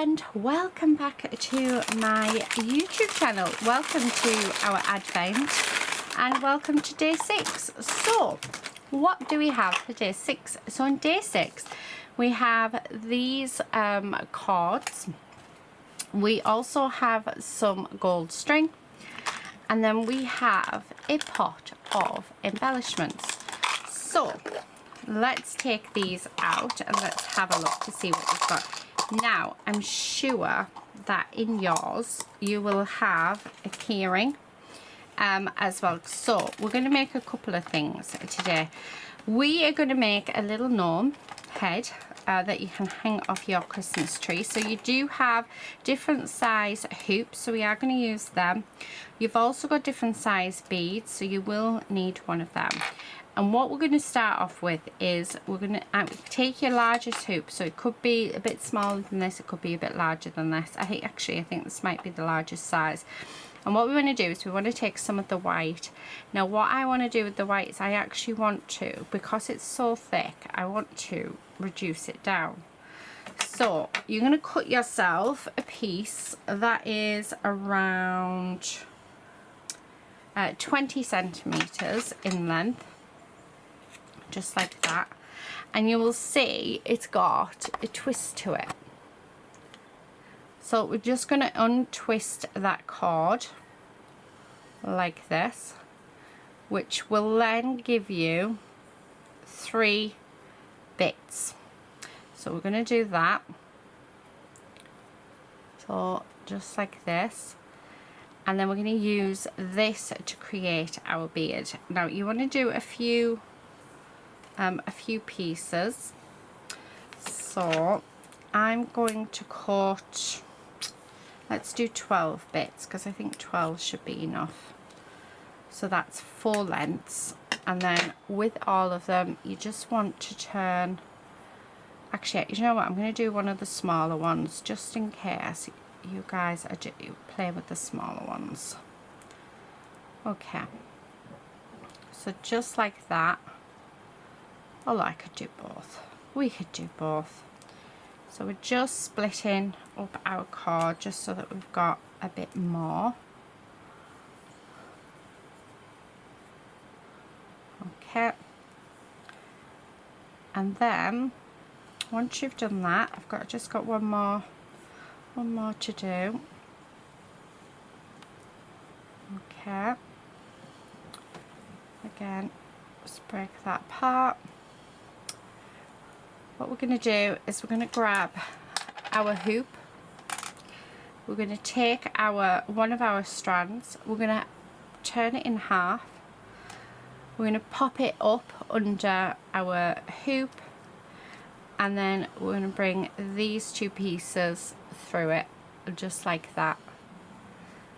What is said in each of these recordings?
and welcome back to my YouTube channel. Welcome to our advent and welcome to day 6. So what do we have for day 6? So on day 6 we have these cards. We also have some gold string, and then we have a pot of embellishments. So let's take these out and let's have a look to see what we've got. Now I'm sure that in yours you will have a keyring as well. So we're going to make a couple of things today. We are going to make a little gnome head that you can hang off your Christmas tree. So you do have different size hoops, so we are going to use them. You've also got different size beads, so you will need one of them. And what we're going to start off with is we're going to take your largest hoop. So it could be a bit smaller than this, it could be a bit larger than this. I think this might be the largest size. And what we want to do is we want to take some of the white. Now what I want to do with the white is I actually want to, because it's so thick, I want to reduce it down. So you're going to cut yourself a piece that is around 20 centimeters in length, just like that, and you will see it's got a twist to it. So we're just going to untwist that cord like this, which will then give you 3 bits. So we're going to do that. So just like this, and then we're going to use this to create our beard. Now you want to do a few pieces. So I'm going to cut, let's do 12 bits because I think 12 should be enough. So that's 4 lengths, and then with all of them you just want to turn, actually you know what, I'm going to do one of the smaller ones just in case you guys are playing with the smaller ones. Okay, so just like that. Oh, I could do both. We could do both. So we're just splitting up our cord just so that we've got a bit more. Okay. And then once you've done that, I've just got one more to do. Okay. Again, just break that apart. What we're going to do is we're going to grab our hoop. We're going to take one of our strands. We're going to turn it in half. We're going to pop it up under our hoop, and then we're going to bring these 2 pieces through it just like that.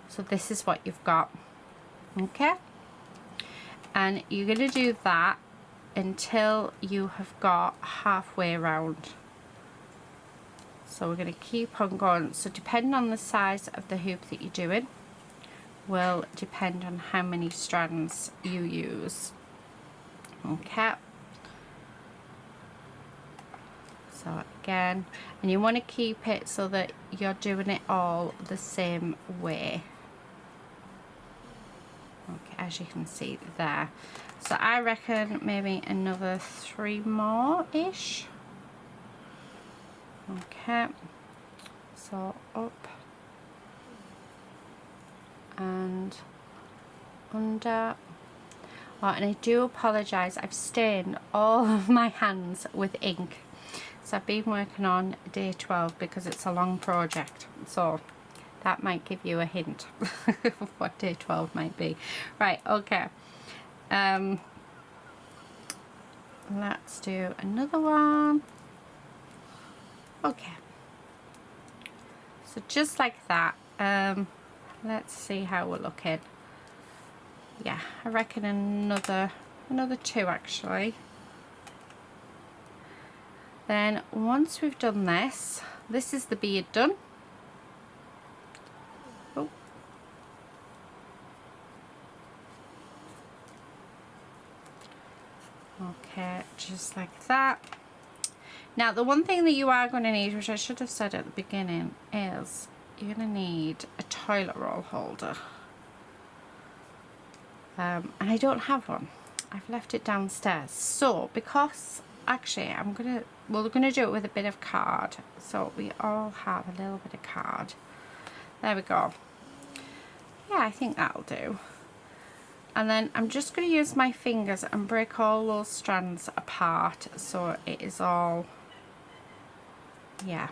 So this is what you've got. Okay, and you're going to do that until you have got halfway around. So we're going to keep on going. So depending on the size of the hoop that you're doing will depend on how many strands you use. Okay, so again, and you want to keep it so that you're doing it all the same way. Okay, as you can see there. So I reckon maybe another 3 more ish. Okay, so up and under. Oh, and I do apologise, I've stained all of my hands with ink. So I've been working on day 12 because it's a long project. So that might give you a hint of what day 12 might be. Right, okay. Let's do another one. Okay, so just like that. Let's see how we're looking. Yeah, I reckon another 2 actually. Then once we've done this is the beard done. Oh. Okay, just like that. Now the one thing that you are going to need, which I should have said at the beginning, is you're going to need a toilet roll holder. And I don't have one. I've left it downstairs. So because actually we're gonna do it with a bit of card. So we all have a little bit of card. There we go. Yeah, I think that'll do. And then I'm just going to use my fingers and break all those strands apart so it is all, yeah.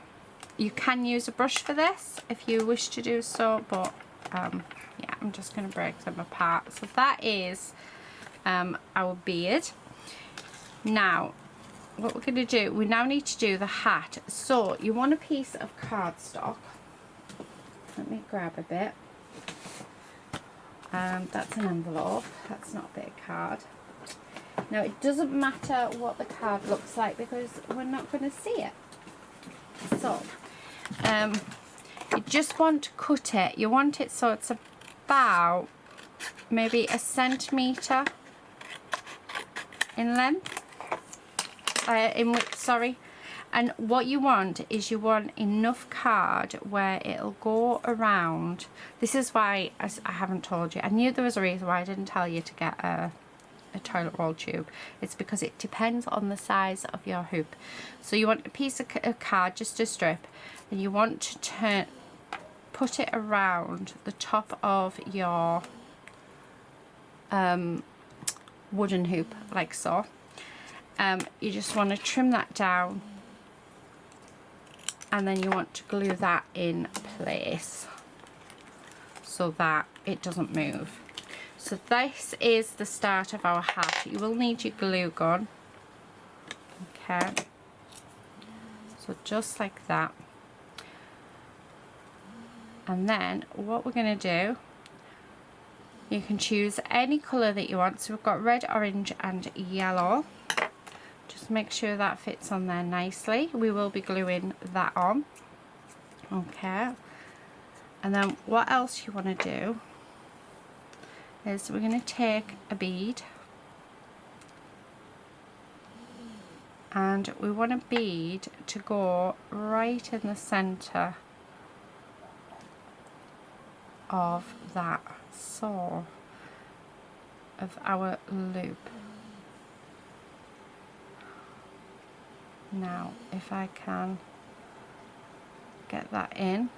You can use a brush for this if you wish to do so, but yeah, I'm just going to break them apart. So that is our beard. Now, what we're going to do, we now need to do the hat. So you want a piece of cardstock. Let me grab a bit. That's an envelope, that's not a bit of card. Now it doesn't matter what the card looks like because we're not going to see it. So you just want to cut it. You want it so it's about maybe 1 centimetre in length, in width, sorry. And what you want is you want enough card where it'll go around. This is why I haven't told you. I knew there was a reason why I didn't tell you to get a toilet roll tube. It's because it depends on the size of your hoop. So you want a piece of card, just a strip, and you want to put it around the top of your wooden hoop, like so. You just want to trim that down. And then you want to glue that in place so that it doesn't move. So this is the start of our hat. You will need your glue gun. Okay. So just like that. And then what we're going to do, you can choose any colour that you want. So we've got red, orange and yellow. Just make sure that fits on there nicely. We will be gluing that on. Okay. And then what else you want to do is we're going to take a bead. And we want a bead to go right in the centre of that saw of our loop. Now if I can get that in,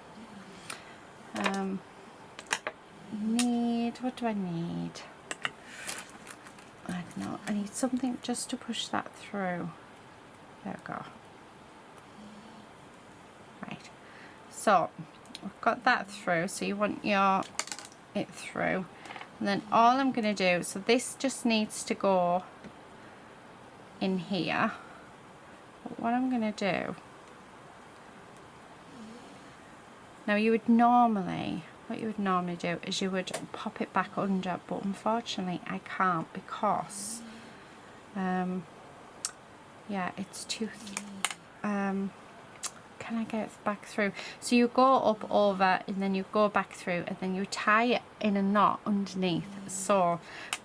what do I need? I don't know, I need something just to push that through. There we go. Right, so we've got that through, so you want it through, and then all I'm going to do, so this just needs to go in here. But what I'm going to do, now what you would normally do is you would pop it back under, but unfortunately I can't because yeah, it's too can I get it back through? So you go up over and then you go back through and then you tie it in a knot underneath. So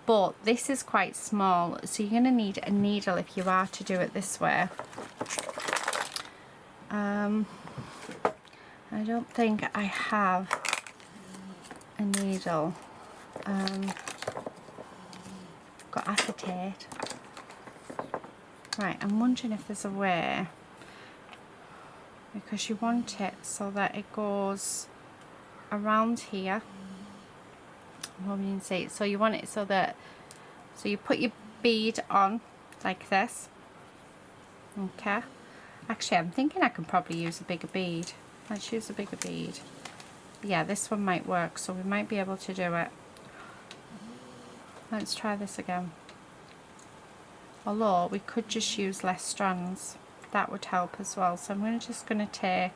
but this is quite small, so you're going to need a needle if you are to do it this way. I don't think I have a needle. Got acetate. Right, I'm wondering if there's a way, because you want it so that it goes around here. Well, you can see, so you want it so that, so you put your bead on like this. Okay, actually I'm thinking I can probably use a bigger bead. Let's use a bigger bead. Yeah, this one might work, so we might be able to do it. Let's try this again. Although we could just use less strands, that would help as well. So I'm just going to take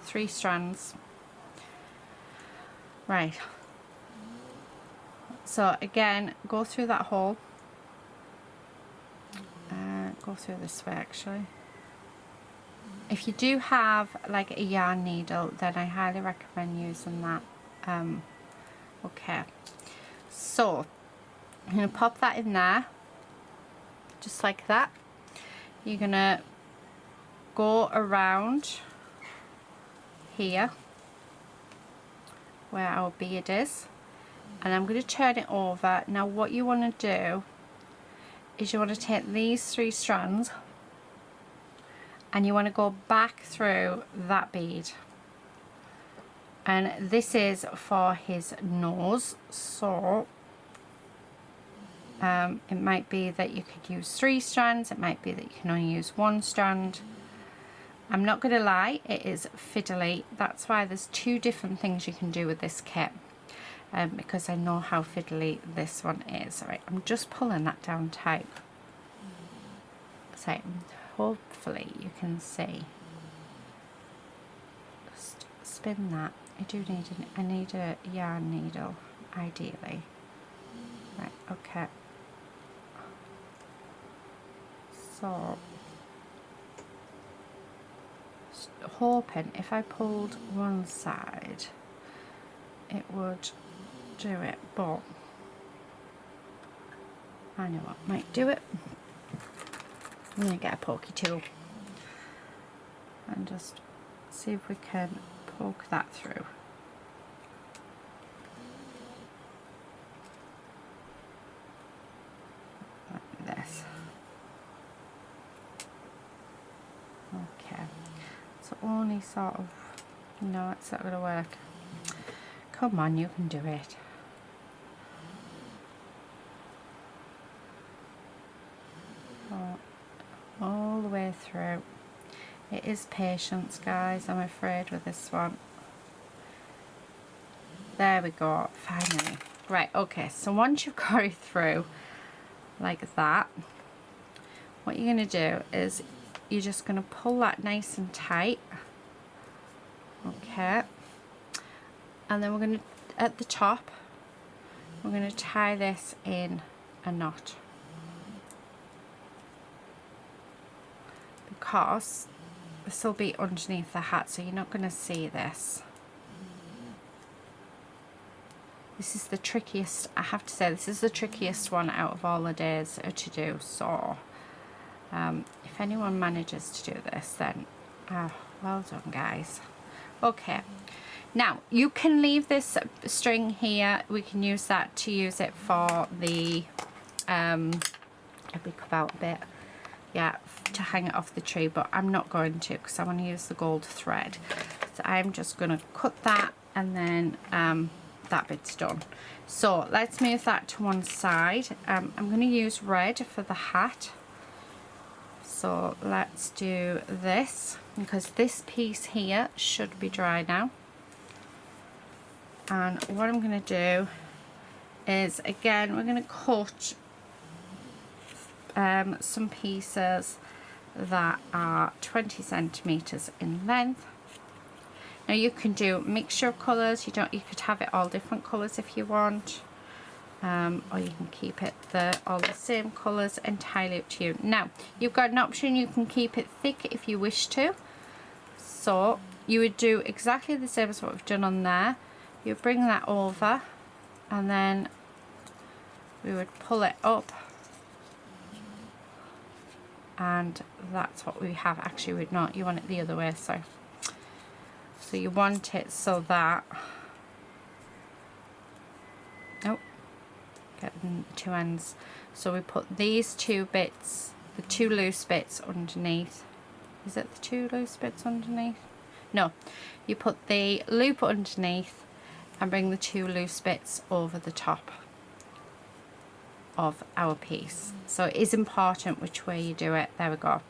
3 strands. Right, so again, go through that hole, go through this way actually. If you do have like a yarn needle, then I highly recommend using that. Okay, so I'm going to pop that in there just like that. You're going to go around here where our bead is, and I'm going to turn it over. Now what you want to do is you want to take these 3 strands and you want to go back through that bead, and this is for his nose. So it might be that you could use 3 strands, it might be that you can only use 1 strand. I'm not going to lie, it is fiddly. That's why there's 2 different things you can do with this kit, because I know how fiddly this one is. Alright, I'm just pulling that down tight. So hopefully you can see. Just spin that. I need a yarn needle, ideally. Right, okay. So, hoping if I pulled one side it would do it, but I know what might do it. I'm going to get a pokey tool and just see if we can poke that through. Like this. Okay, so only sort of, no, it's not going to work. Come on, you can do it. All the way through. It is patience, guys, I'm afraid, with this one. There we go, finally. Right, okay, so once you've got it through like that, what you're going to do is you're just going to pull that nice and tight. Okay, and then we're going to, at the top, we're going to tie this in a knot, because this will be underneath the hat, so you're not going to see this. This is the trickiest, I have to say, this is the trickiest one out of all the days to do. So if anyone manages to do this, then well done, guys. Okay, now you can leave this string here. We can use that to use it for the let me come out a bit, yeah, to hang it off the tree, but I'm not going to, because I want to use the gold thread. So I'm just going to cut that, and then that bit's done. So let's move that to one side. I'm going to use red for the hat, so let's do this, because this piece here should be dry now. And what I'm going to do is, again, we're going to cut some pieces that are 20 centimeters in length. Now you can do mixture of colours. You could have it all different colours if you want, or you can keep it all the same colours. Entirely up to you. Now you've got an option, you can keep it thick if you wish to. So you would do exactly the same as what we've done on there. You bring that over, and then we would pull it up, and that's what we have. Actually, we'd not, you want it the other way, so you want it so that, oh, getting 2 ends, so we put these 2 bits, the 2 loose bits underneath. Is it the 2 loose bits underneath? No, you put the loop underneath and bring the 2 loose bits over the top of our piece. So it is important which way you do it. There we go.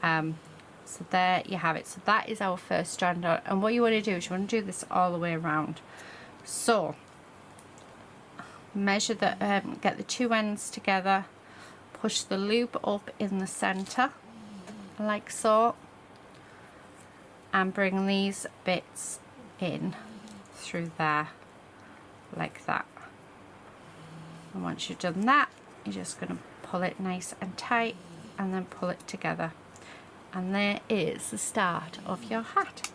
So there you have it. So that is our first strand on, and what you want to do is you want to do this all the way around. So measure the get the 2 ends together, push the loop up in the center like so, and bring these bits in through there like that. And once you've done that, you're just going to pull it nice and tight, and then pull it together, and there is the start of your hat.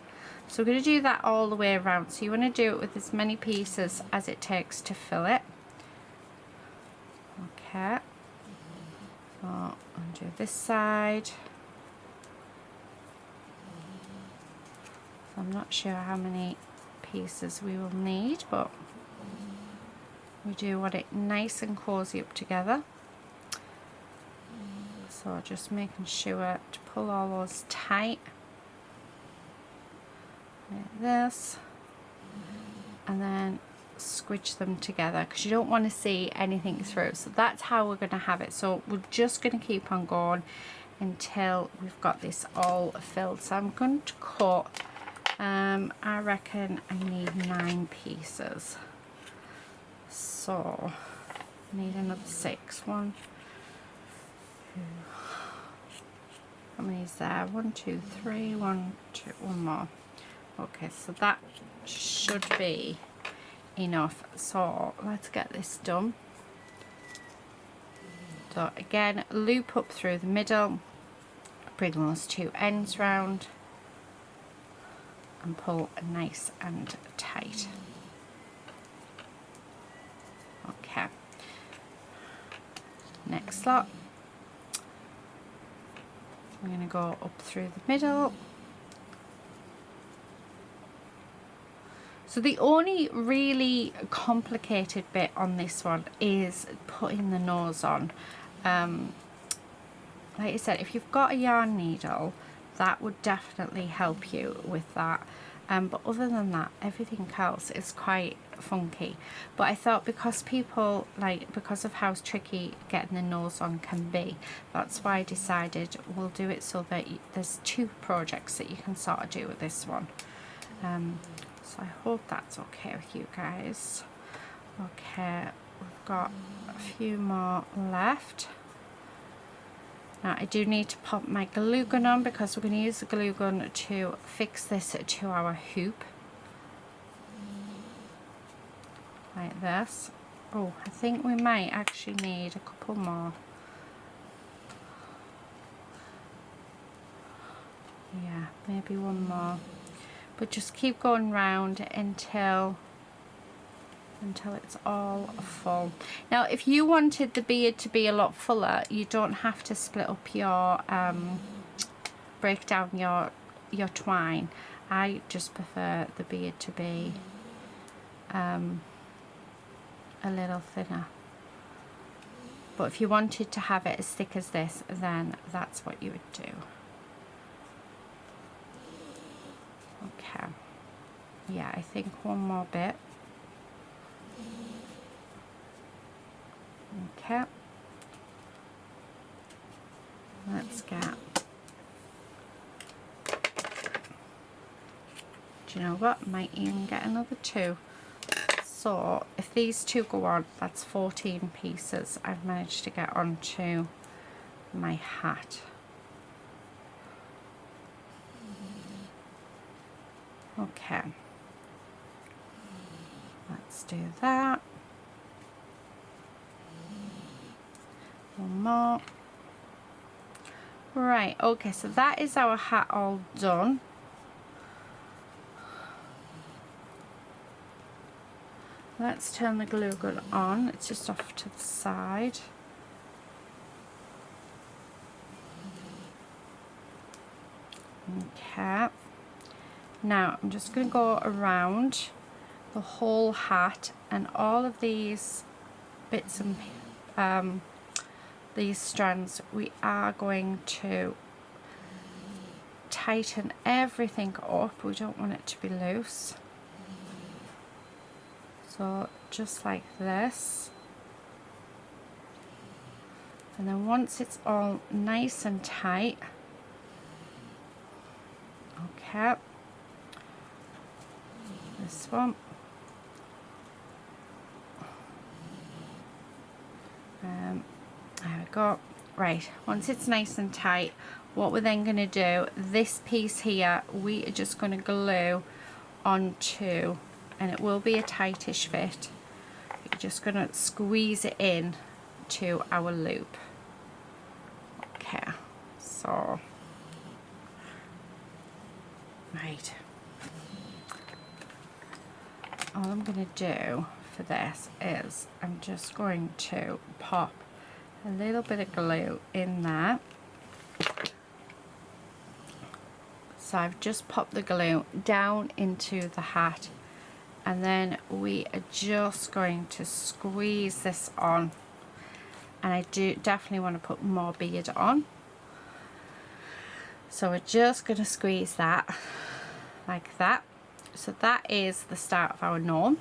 So we're going to do that all the way around. So you want to do it with as many pieces as it takes to fill it. Okay, so undo this side, I'm not sure how many pieces we will need, but we do want it nice and cozy up together. So just making sure to pull all those tight like this, and then squidge them together because you don't want to see anything through. So that's how we're going to have it. So we're just going to keep on going until we've got this all filled. So I'm going to cut, I reckon I need 9 pieces. So I need another 6. 1, 2, how many is there? 1, 2, 3, 1, 2, 1 more. Okay, so that should be enough. So let's get this done. So again, loop up through the middle, bring those 2 ends round and pull nice and tight. Okay, next lot, I'm going to go up through the middle. So the only really complicated bit on this one is putting the nose on. Like I said, if you've got a yarn needle, that would definitely help you with that. But other than that, everything else is quite funky. But I thought because of how tricky getting the nose on can be, that's why I decided we'll do it so that there's 2 projects that you can sort of do with this one. So I hope that's okay with you guys. Okay, we've got a few more left. Now I do need to pop my glue gun on because we're going to use the glue gun to fix this to our hoop. Like this. Oh, I think we might actually need a couple more. Yeah, maybe 1 more. But just keep going round until it's all full. Now if you wanted the bead to be a lot fuller, you don't have to split up your break down your twine. I just prefer the bead to be a little thinner, but if you wanted to have it as thick as this, then that's what you would do. Okay, yeah, I think 1 more bit. Okay, let's get, do you know what, might even get another 2. So if these 2 go on, that's 14 pieces I've managed to get onto my hat. Okay, let's do that. 1 more. Right, okay, so that is our hat all done. Let's turn the glue gun on. It's just off to the side. Okay, now I'm just going to go around the whole hat, and all of these bits and these strands, we are going to tighten everything up. We don't want it to be loose. So just like this, and then once it's all nice and tight, okay, this one, there we go. Right, once it's nice and tight, what we're then going to do, this piece here, we are just going to glue onto, and it will be a tightish fit. You're just going to squeeze it in to our loop. Okay, so right, all I'm going to do for this is I'm just going to pop a little bit of glue in there. So So I've just popped the glue down into the hat, and then we are just going to squeeze this on. And I do definitely want to put more bead on. So we're just going to squeeze that like that. So that is the start of our gnome.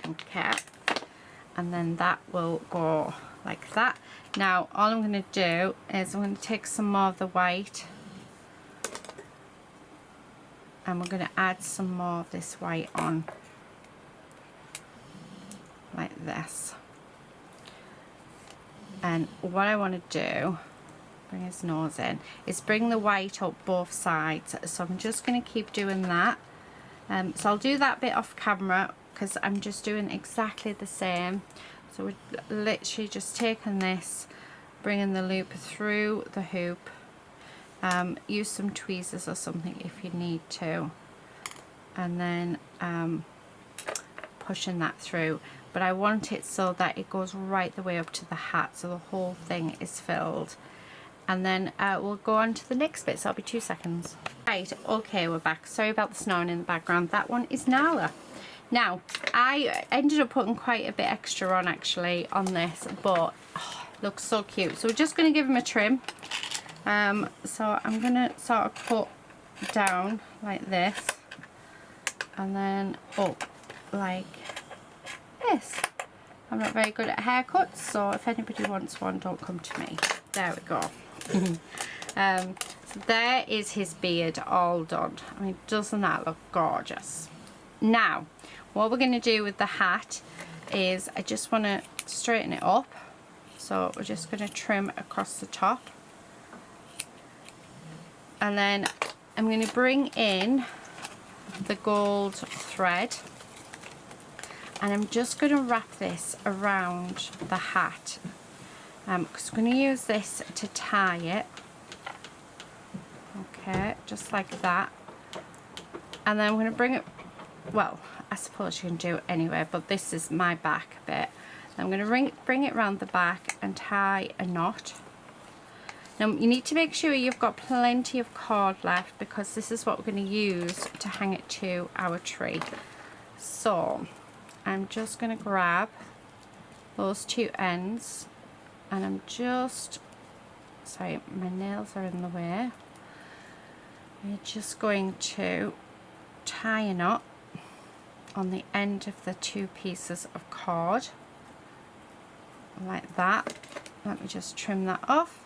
Okay. And then that will go like that. Now all I'm going to do is I'm going to take some more of the white, and we're going to add some more of this white on like this. And what I want to do, bring his nose in, is bring the white up both sides. So I'm just going to keep doing that. So I'll do that bit off camera because I'm just doing exactly the same. So we're literally just taking this, bringing the loop through the hoop. Use some tweezers or something if you need to, and then pushing that through. But I want it so that it goes right the way up to the hat, so the whole thing is filled. And then we'll go on to the next bit, so I'll be 2 seconds. Right, okay, we're back. Sorry about the snoring in the background. That one is Nala. Now, I ended up putting quite a bit extra on actually on this, but oh, it looks so cute. So we're just going to give him a trim. So I'm going to sort of cut down like this, and then up like this. I'm not very good at haircuts, so if anybody wants one, don't come to me. There we go. So there is his beard all done. I mean, doesn't that look gorgeous? Now what we're going to do with the hat is I just want to straighten it up, so we're just going to trim across the top, and then I'm going to bring in the gold thread, and I'm just going to wrap this around the hat, because I'm going to use this to tie it. Okay, just like that. And then I'm going to bring it, well, I suppose you can do it anyway, but this is my back bit. I'm going to bring it around the back and tie a knot. Now you need to make sure you've got plenty of cord left, because this is what we're going to use to hang it to our tree. So I'm just going to grab those two ends, and I'm just, sorry, my nails are in the way. We're just going to tie a knot on the end of the two pieces of cord like that. Let me just trim that off.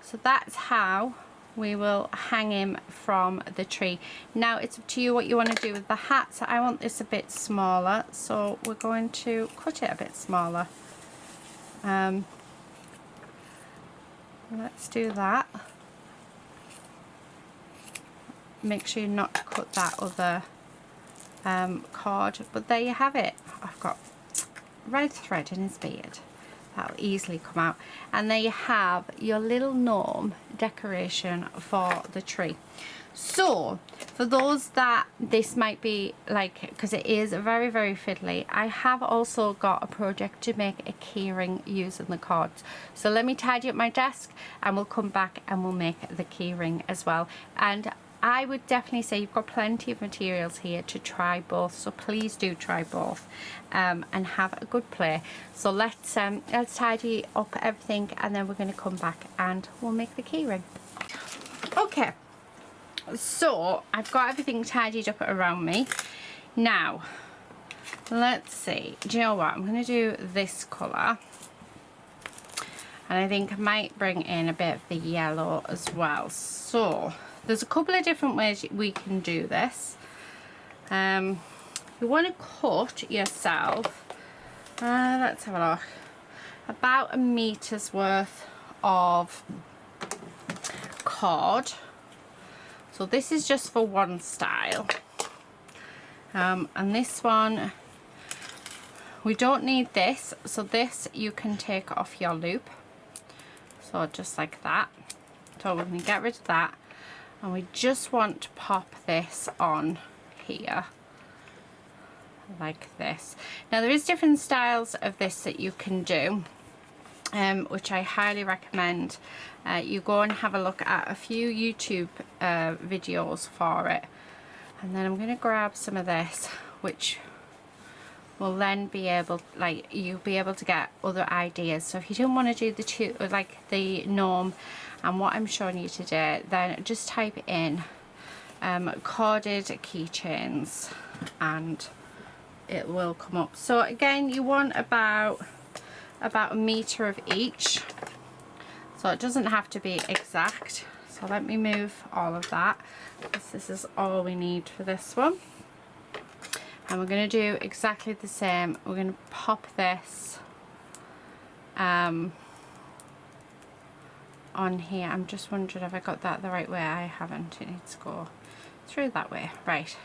So that's how we will hang him from the tree. Now it's up to you what you want to do with the hat. So I want this a bit smaller, so we're going to cut it a bit smaller. Let's do that. Make sure you not cut that other cord, but there you have it. I've got red thread in his beard. That'll easily come out, and there you have your little gnome decoration for the tree. So for those that this might be like, because it is very, very fiddly, I have also got a project to make a keyring using the cords. So let me tidy up my desk and we'll come back and we'll make the keyring as well. And I would definitely say you've got plenty of materials here to try both, so please do try both and have a good play. So let's tidy up everything, and then we're going to come back and we'll make the keyring. Okay, so I've got everything tidied up around me. Now let's see, do you know what, I'm going to do this colour, and I think I might bring in a bit of the yellow as well. So there's a couple of different ways we can do this. You want to cut yourself, let's have a look, about 1 meter's worth of cord. So this is just for one style, and this one we don't need this, so this you can take off your loop, so just like that. So we're going to get rid of that, and we just want to pop this on here like this. Now there is different styles of this that you can do. which I highly recommend. You go and have a look at a few YouTube videos for it. And then I'm going to grab some of this, which will then be able, like, you'll be able to get other ideas. So if you don't want to do the gnome and what I'm showing you today, then just type in corded keychains and it will come up. So again, you want about a meter of each, so it doesn't have to be exact. So let me move all of that, because this is all we need for this one. And we're going to do exactly the same. We're going to pop this on here. I'm just wondering if I got that the right way. I haven't. It needs to go through that way. Right.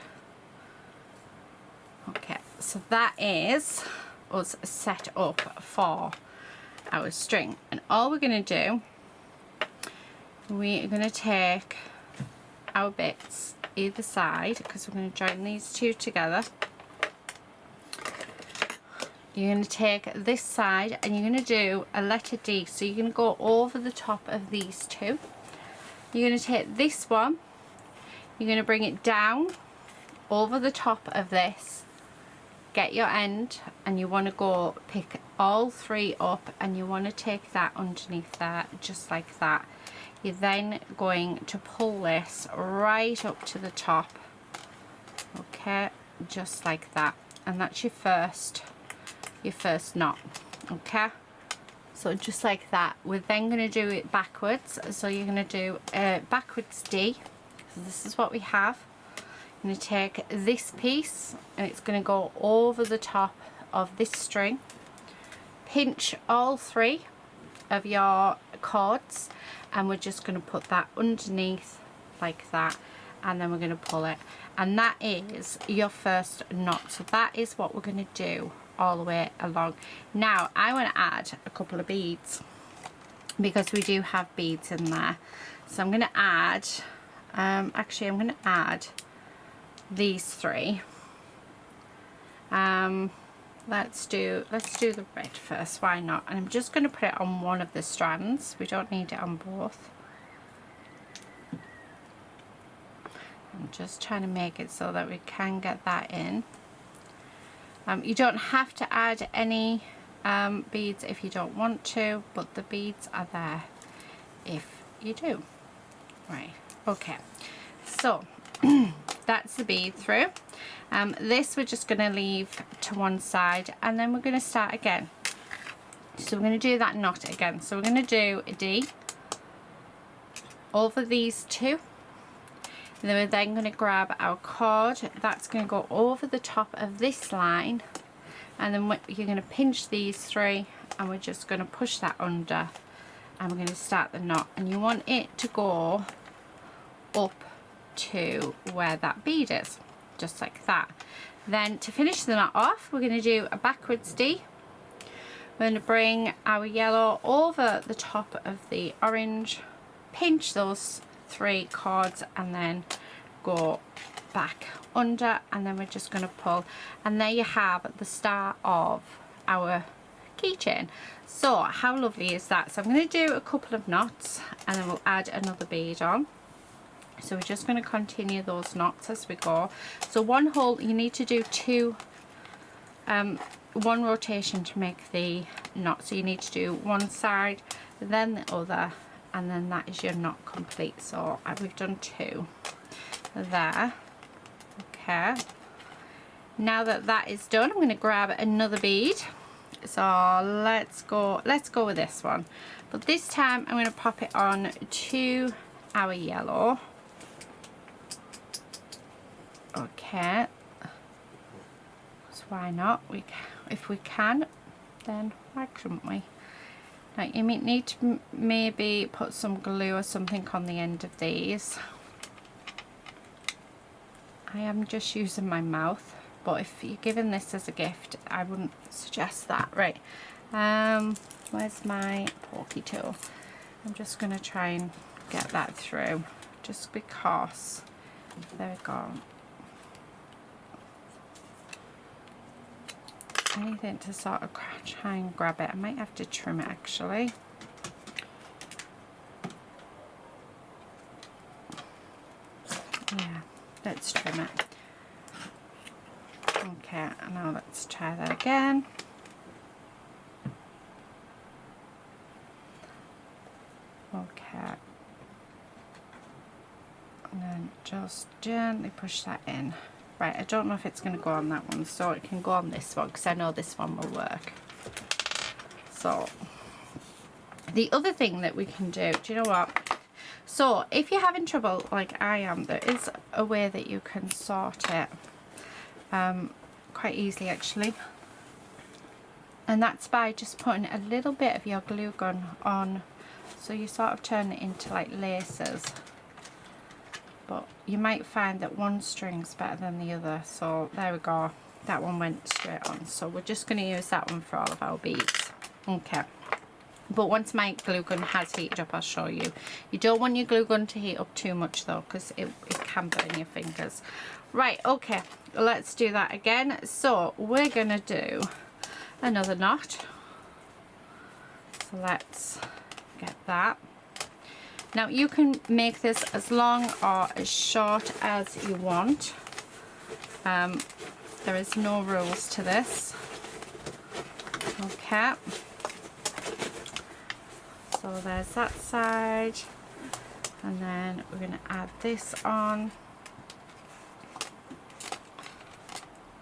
Okay, so that is us set up for our string. And all we're going to do, we are going to take our bits either side, because we're going to join these two together. You're going to take this side and you're going to do a letter D. So you're going to go over the top of these two. You're going to take this one, you're going to bring it down over the top of this, get your end, and you want to go pick all three up and you want to take that underneath there, just like that. You're then going to pull this right up to the top, okay, just like that. And that's your first knot, okay? So just like that. We're then going to do it backwards. So you're going to do a backwards D. So this is what we have. I'm going to take this piece and it's going to go over the top of this string. Pinch all three of your cords and we're just going to put that underneath like that, and then we're going to pull it, and that is your first knot. So that is what we're going to do all the way along. Now I want to add a couple of beads because we do have beads in there. So I'm going to add actually I'm going to add these three. Let's do the red first, why not? And I'm just going to put it on one of the strands. We don't need it on both. I'm just trying to make it so that we can get that in. You don't have to add any beads if you don't want to, but the beads are there if you do. Right, okay, so that's the bead through. This we're just going to leave to one side, and then we're going to start again. So we're going to do that knot again. So we're going to do a D over these two. And then we're then going to grab our cord. That's going to go over the top of this line, and then you're going to pinch these three, and we're just going to push that under, and we're going to start the knot. And you want it to go up to where that bead is, just like that. Then to finish the knot off, we're going to do a backwards D. We're going to bring our yellow over the top of the orange, pinch those three cords, and then go back under, and then we're just going to pull, and there you have the start of our keychain. So how lovely is that? So I'm going to do a couple of knots and then we'll add another bead on. So we're just going to continue those knots as we go. So one hole, you need to do two, one rotation to make the knot. So you need to do one side, then the other, and then that is your knot complete. So we've done two there. Okay. Now that that is done, I'm going to grab another bead. So let's go with this one. But this time I'm going to pop it on to our yellow. Okay, so why not? If we can, then why couldn't we? Now you may need to maybe put some glue or something on the end of these. I am just using my mouth, but if you're giving this as a gift, I wouldn't suggest that. Right, where's my pokey tool? I'm just going to try and get that through, just because. There we go. anything to sort of try and grab it. I might have to trim it actually. Yeah, let's trim it. Okay, now let's try that again. Okay, and then just gently push that in. Right, I don't know if it's going to go on that one, so it can go on this one because I know this one will work. So the other thing that we can do you know what? So if you're having trouble like I am, there is a way that you can sort it quite easily actually, and that's by just putting a little bit of your glue gun on. So you sort of turn it into like laces, but you might find that one string's better than the other. So there we go, that one went straight on, so we're just going to use that one for all of our beads. Okay, but once my glue gun has heated up, I'll show you. You don't want your glue gun to heat up too much though, because it can burn your fingers. Right, okay, let's do that again. So we're going to do another knot. So let's get that. Now you can make this as long or as short as you want. There is no rules to this. Okay, so there's that side, and then we're going to add this on.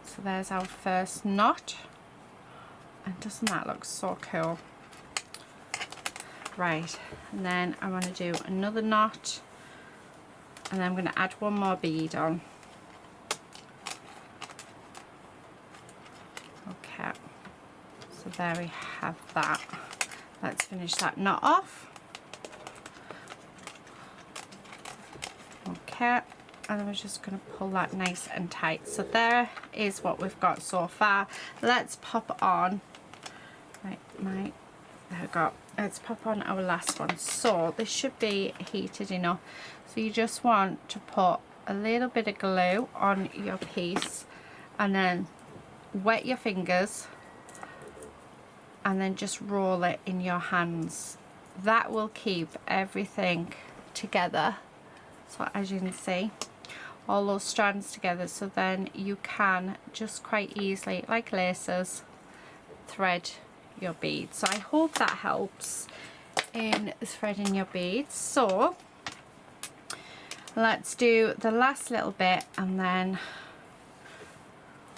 So there's our first knot, and doesn't that look so cool? Right, and then I want to do another knot, and then I'm going to add one more bead on. Okay, so there we have that. Let's finish that knot off. Okay, and then we're just going to pull that nice and tight. So there is what we've got so far. Let's pop on, right, there we go. Let's pop on our last one. So this should be heated enough. So you just want to put a little bit of glue on your piece, and then wet your fingers, and then just roll it in your hands. That will keep everything together. So as you can see, all those strands together, so then you can just quite easily, like laces, thread your beads. So I hope that helps in threading your beads. So let's do the last little bit and then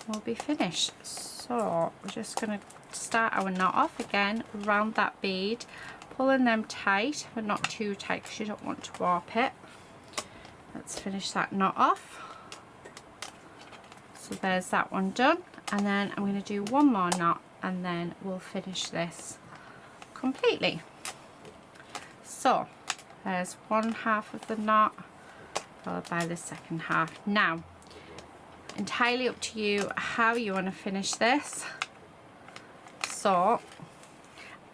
we'll be finished. So we're just going to start our knot off again around that bead, pulling them tight but not too tight because you don't want to warp it. Let's finish that knot off. So there's that one done, and then I'm going to do one more knot and then we'll finish this completely. So there's one half of the knot followed by the second half. Now entirely up to you how you want to finish this. So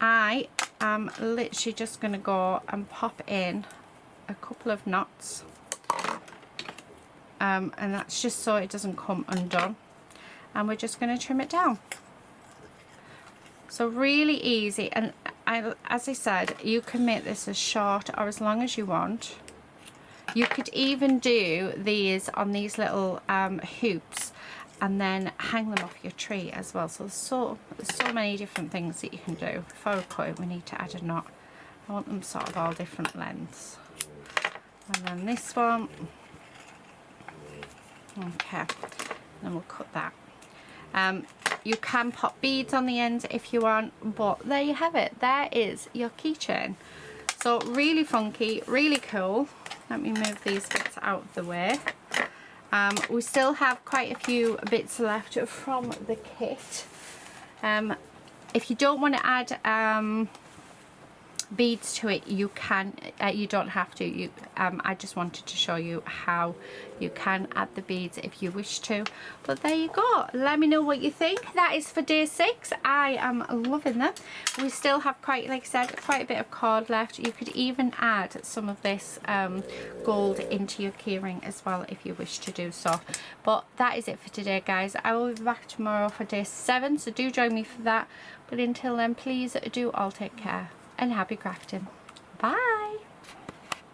I am literally just going to go and pop in a couple of knots, and that's just so it doesn't come undone, and we're just going to trim it down. So really easy, and as I said, you can make this as short or as long as you want. You could even do these on these little hoops and then hang them off your tree as well. So there's so many different things that you can do. Before we cut it, we need to add a knot. I want them sort of all different lengths. And then this one. Okay, and then we'll cut that. You can pop beads on the end if you want, but there you have it. There is your keychain. So really funky, really cool. Let me move these bits out of the way. We still have quite a few bits left from the kit. If you don't want to add beads to it, you can, you don't have to. I just wanted to show you how you can add the beads if you wish to. But there you go. Let me know what you think. That is for day 6. I am loving them. We still have quite, like I said, quite a bit of cord left. You could even add some of this gold into your keyring as well if you wish to do so. But that is it for today, guys. I will be back tomorrow for day 7, so do join me for that. But until then, please do all take care and happy crafting. Bye.